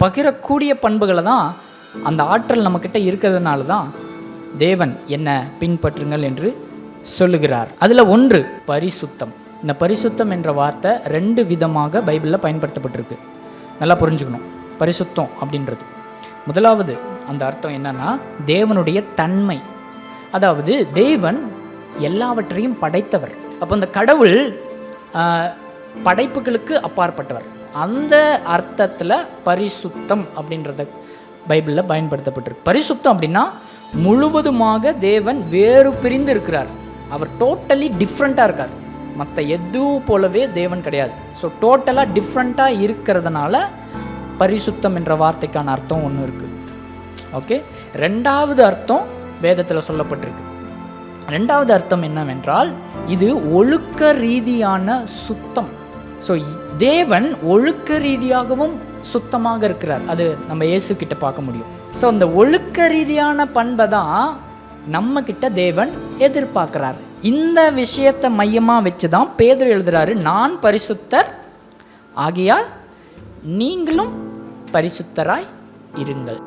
பகிரக்கூடிய பண்புகளை தான், அந்த ஆற்றல் நம்மக்கிட்ட இருக்கிறதுனால தான் தேவன் என்ன பின்பற்றுங்கள் என்று சொல்லுகிறார். அதில் ஒன்று பரிசுத்தம். இந்த பரிசுத்தம் என்ற வார்த்தை 2 விதமாக பைபிளில் பயன்படுத்தப்பட்டிருக்கு. நல்லா புரிஞ்சுக்கணும். பரிசுத்தம் அப்படின்றது முதலாவது அந்த அர்த்தம் என்னன்னா, தேவனுடைய தன்மை. அதாவது தேவன் எல்லாவற்றையும் படைத்தவர். அப்போ அந்த கடவுள் படைப்புகளுக்கு அப்பாற்பட்டவர். அந்த அர்த்தத்தில் பரிசுத்தம் அப்படின்றத பைபிளில் பயன்படுத்தப்பட்டிருக்கு. பரிசுத்தம் அப்படின்னா முழுவதுமாக தேவன் வேறு பிரிந்து இருக்கிறார். அவர் டோட்டலி டிஃப்ரெண்ட்டாக இருக்கார். மற்ற எதுவும் போலவே தேவன் கிடையாது. ஸோ டோட்டலாக டிஃப்ரெண்ட்டாக இருக்கிறதுனால பரிசுத்தம் என்ற வார்த்தைக்கான அர்த்தம் ஒன்று இருக்குது. ஓகே, 2வது அர்த்தம் வேதத்தில் சொல்லப்பட்டிருக்கு. 2வது அர்த்தம் என்னவென்றால், இது ஒழுக்க ரீதியான சுத்தம். ஸோ தேவன் ஒழுக்க ரீதியாகவும் சுத்தமாக இருக்கிறார். அது நம்ம இயேசு கிட்ட பார்க்க முடியும். ஸோ அந்த ஒழுக்க ரீதியான பண்பை தான் நம்ம கிட்ட தேவன் எதிர்பார்க்கிறார். இந்த விஷயத்தை மையமாக வச்சு தான் பேதுரு எழுதுறாரு, நான் பரிசுத்தர் ஆகையால் நீங்களும் பரிசுத்தராய் இருங்கள்.